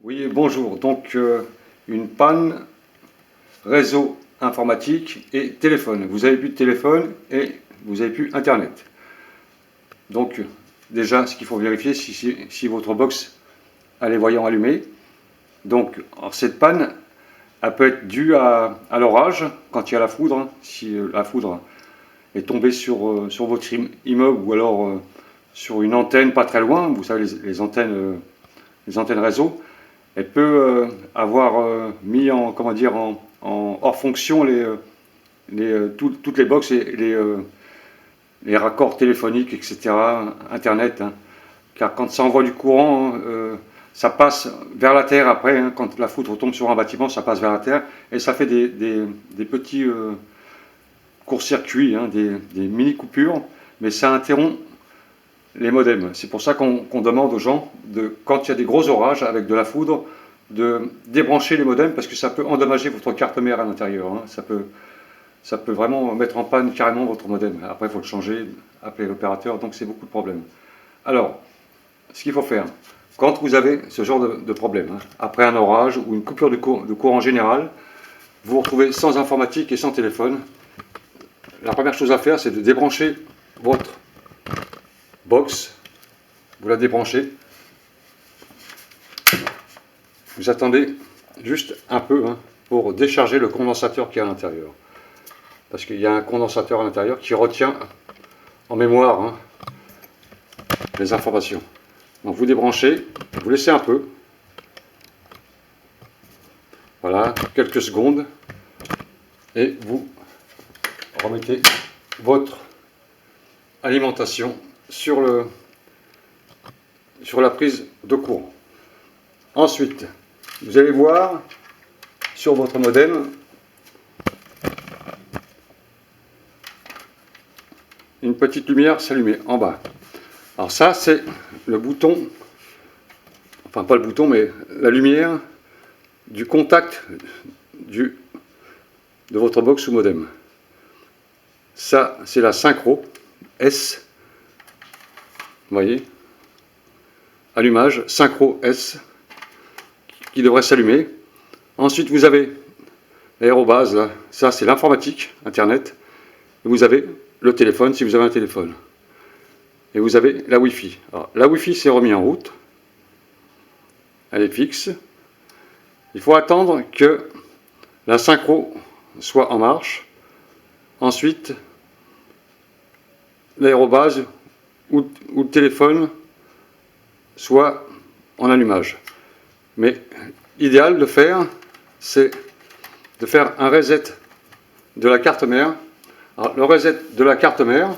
Oui, bonjour. Donc, une panne réseau informatique et téléphone. Vous avez plus de téléphone et vous avez plus Internet. Donc, déjà, ce qu'il faut vérifier, si votre box a les voyants allumés. Donc, alors, cette panne, elle peut être due à l'orage, quand il y a la foudre. Si la foudre est tombée sur votre immeuble ou alors sur une antenne pas très loin, vous savez, les antennes réseau. Elle peut avoir mis en, comment dire, en hors fonction toutes les box et les raccords téléphoniques, etc., Internet. Hein. Car quand ça envoie du courant, ça passe vers la terre après. Hein, quand la foudre tombe sur un bâtiment, ça passe vers la terre et ça fait des petits court-circuits, hein, des mini-coupures, mais ça interrompt les modems. C'est pour ça qu'on demande aux gens, quand il y a des gros orages avec de la foudre, de débrancher les modems parce que ça peut endommager votre carte mère à l'intérieur. Hein. Ça peut vraiment mettre en panne carrément votre modem. Après, il faut le changer, appeler l'opérateur, donc c'est beaucoup de problèmes. Alors, ce qu'il faut faire, quand vous avez ce genre de problème, hein, après un orage ou une coupure de courant général, vous vous retrouvez sans informatique et sans téléphone, la première chose à faire, c'est de débrancher votre box. Vous la débranchez. Vous attendez juste un peu hein, pour décharger le condensateur qui est à l'intérieur. Parce qu'il y a un condensateur à l'intérieur qui retient en mémoire hein, les informations. Donc vous débranchez, vous laissez un peu. Voilà, quelques secondes. Et vous remettez votre alimentation sur la prise de courant. Ensuite, vous allez voir sur votre modem une petite lumière s'allumer en bas. Alors ça, c'est le bouton, enfin pas le bouton, mais la lumière du contact de votre box ou modem. Ça, c'est la synchro S. Vous voyez, allumage, synchro S, qui devrait s'allumer. Ensuite, vous avez l'aérobase, là. Ça c'est l'informatique, Internet. Et vous avez le téléphone, si vous avez un téléphone. Et vous avez la Wi-Fi. Alors, la Wi-Fi s'est remise en route. Elle est fixe. Il faut attendre que la synchro soit en marche. Ensuite, l'aérobase ou le téléphone soit en allumage. Mais l'idéal de faire, c'est de faire un reset de la carte mère. Alors, le reset de la carte mère,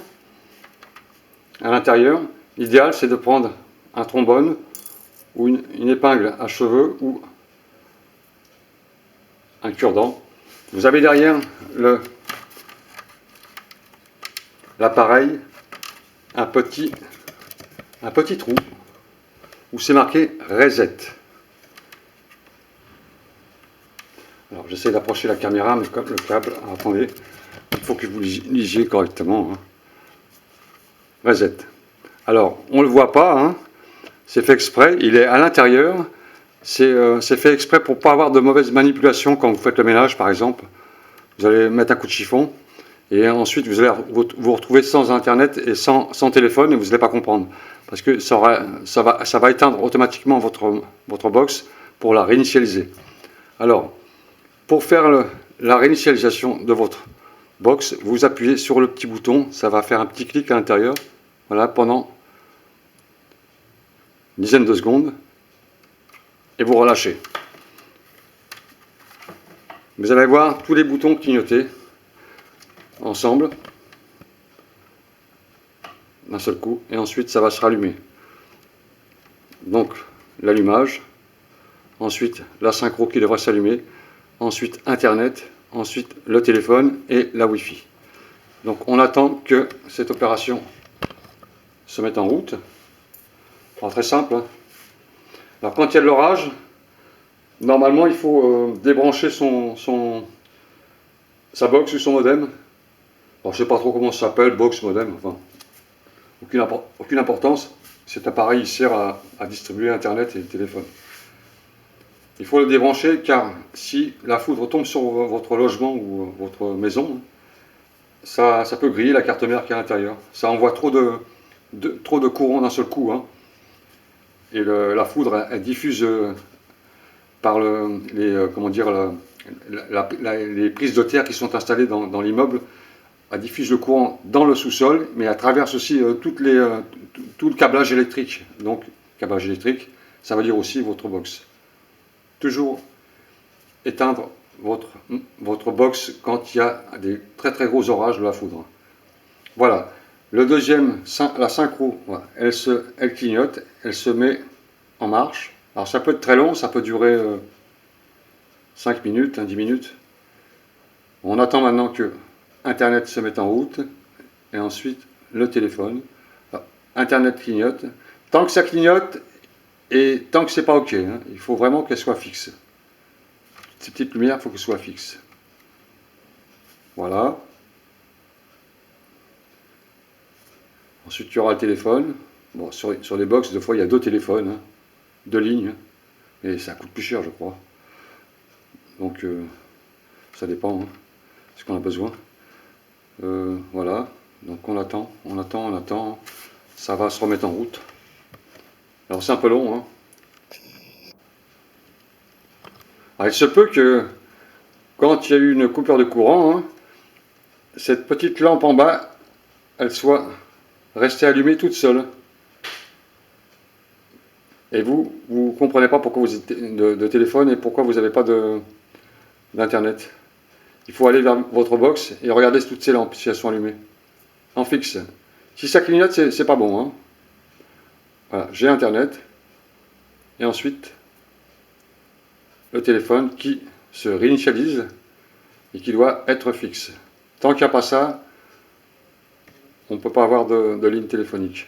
à l'intérieur, l'idéal c'est de prendre un trombone ou une épingle à cheveux ou un cure-dent. Vous avez derrière l'appareil un petit trou où c'est marqué reset. Alors j'essaie d'approcher la caméra, mais comme le câble, attendez, il faut que vous lisiez correctement. Hein. Reset. Alors on ne le voit pas, hein. C'est fait exprès, il est à l'intérieur, c'est fait exprès pour ne pas avoir de mauvaises manipulations quand vous faites le ménage par exemple. Vous allez mettre un coup de chiffon et ensuite vous allez vous retrouver sans internet et sans téléphone et vous n'allez pas comprendre. Parce que ça va éteindre automatiquement votre box pour la réinitialiser. Alors, pour faire la réinitialisation de votre box, vous appuyez sur le petit bouton, ça va faire un petit clic à l'intérieur, voilà, pendant une dizaine de secondes, et vous relâchez. Vous allez voir tous les boutons clignoter ensemble, d'un seul coup, et ensuite ça va se rallumer. Donc l'allumage, ensuite la synchro qui devrait s'allumer, ensuite Internet, ensuite le téléphone et la Wi-Fi. Donc on attend que cette opération se mette en route. Alors, très simple. Hein. Alors quand il y a de l'orage, normalement il faut débrancher sa box ou son modem. Alors, je ne sais pas trop comment ça s'appelle, box, modem, enfin, aucune importance. Cet appareil il sert à distribuer Internet et le téléphone. Il faut le débrancher car si la foudre tombe sur votre logement ou votre maison, ça peut griller la carte mère qui est à l'intérieur. Ça envoie trop de courant d'un seul coup, hein. Et la foudre, elle diffuse par les prises de terre qui sont installées dans l'immeuble. Elle diffuse le courant dans le sous-sol, mais elle traverse aussi tout le câblage électrique. Donc, câblage électrique, ça veut dire aussi votre box. Toujours éteindre votre box quand il y a des très très gros orages de la foudre. Voilà. Le deuxième, la synchro, voilà, elle clignote, elle se met en marche. Alors ça peut être très long, ça peut durer 5 minutes, 10 minutes. On attend maintenant que Internet se mette en route et ensuite le téléphone. Alors, Internet clignote. Tant que ça clignote et tant que c'est pas OK, hein, il faut vraiment qu'elle soit fixe. Ces petites lumières, il faut qu'elles soient fixes. Voilà. Ensuite, il y aura le téléphone. Bon, sur les box, des fois, il y a 2 téléphones, hein, 2 lignes. Et ça coûte plus cher, je crois. Donc, ça dépend, hein, ce qu'on a besoin. Voilà. Donc, on attend. Ça va se remettre en route. Alors, c'est un peu long, hein. Alors, il se peut que, quand il y a eu une coupure de courant, hein, cette petite lampe en bas, elle soit restée allumée toute seule. Et vous ne comprenez pas pourquoi vous êtes de téléphone et pourquoi vous n'avez pas d'internet. Il faut aller vers votre box et regarder toutes ces lampes si elles sont allumées. En fixe. Si ça clignote, c'est pas bon, hein. Voilà, j'ai internet. Et ensuite, le téléphone qui se réinitialise et qui doit être fixe. Tant qu'il n'y a pas ça, on ne peut pas avoir de ligne téléphonique.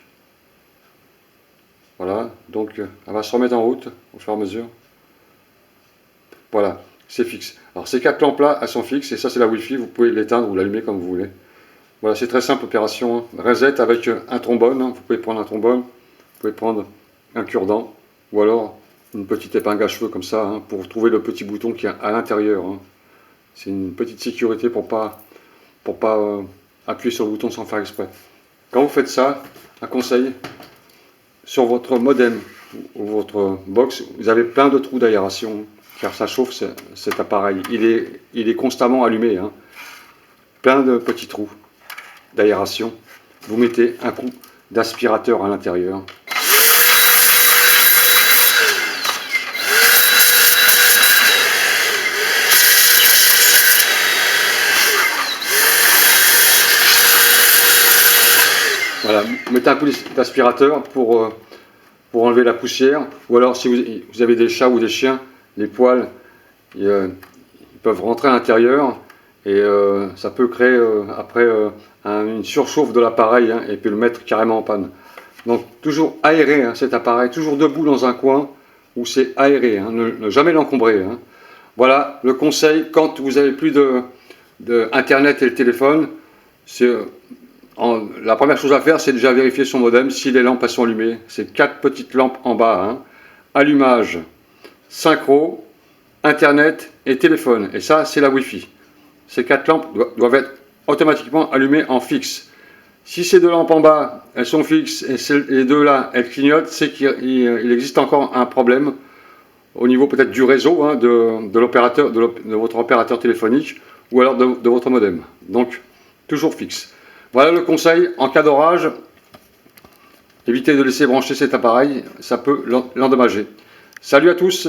Voilà, donc elle va se remettre en route au fur et à mesure. Voilà, c'est fixe. Alors ces 4 lampes là, elles sont fixes et ça c'est la Wi-Fi, vous pouvez l'éteindre ou l'allumer comme vous voulez. Voilà, c'est très simple opération, hein. Reset avec un trombone, hein. Vous pouvez prendre un trombone, vous pouvez prendre un cure-dent ou alors une petite épingle à cheveux comme ça, hein, pour trouver le petit bouton qui est à l'intérieur, hein. C'est une petite sécurité pour pas appuyer sur le bouton sans faire exprès. Quand vous faites ça, un conseil, sur votre modem ou votre box, vous avez plein de trous d'aération, car ça chauffe cet appareil. Il est constamment allumé, hein. Plein de petits trous d'aération. Vous mettez un coup d'aspirateur à l'intérieur. Voilà, mettez un coup d'aspirateur pour enlever la poussière, ou alors si vous avez des chats ou des chiens, les poils, ils peuvent rentrer à l'intérieur et ça peut créer après une surchauffe de l'appareil, hein, et puis le mettre carrément en panne. Donc toujours aérer, hein, cet appareil, toujours debout dans un coin où c'est aéré, hein, ne jamais l'encombrer, hein. Voilà le conseil quand vous n'avez plus de Internet et le téléphone. La première chose à faire, c'est déjà vérifier son modem si les lampes sont allumées. C'est 4 petites lampes en bas, hein. Allumage, synchro, Internet et téléphone. Et ça, c'est la Wi-Fi. Ces 4 lampes doivent être automatiquement allumées en fixe. Si ces 2 lampes en bas, elles sont fixes et les 2 là, elles clignotent, c'est qu'il existe encore un problème au niveau peut-être du réseau, hein, de l'opérateur, de votre opérateur téléphonique ou alors de votre modem. Donc, toujours fixe. Voilà le conseil, en cas d'orage, évitez de laisser brancher cet appareil, ça peut l'endommager. Salut à tous!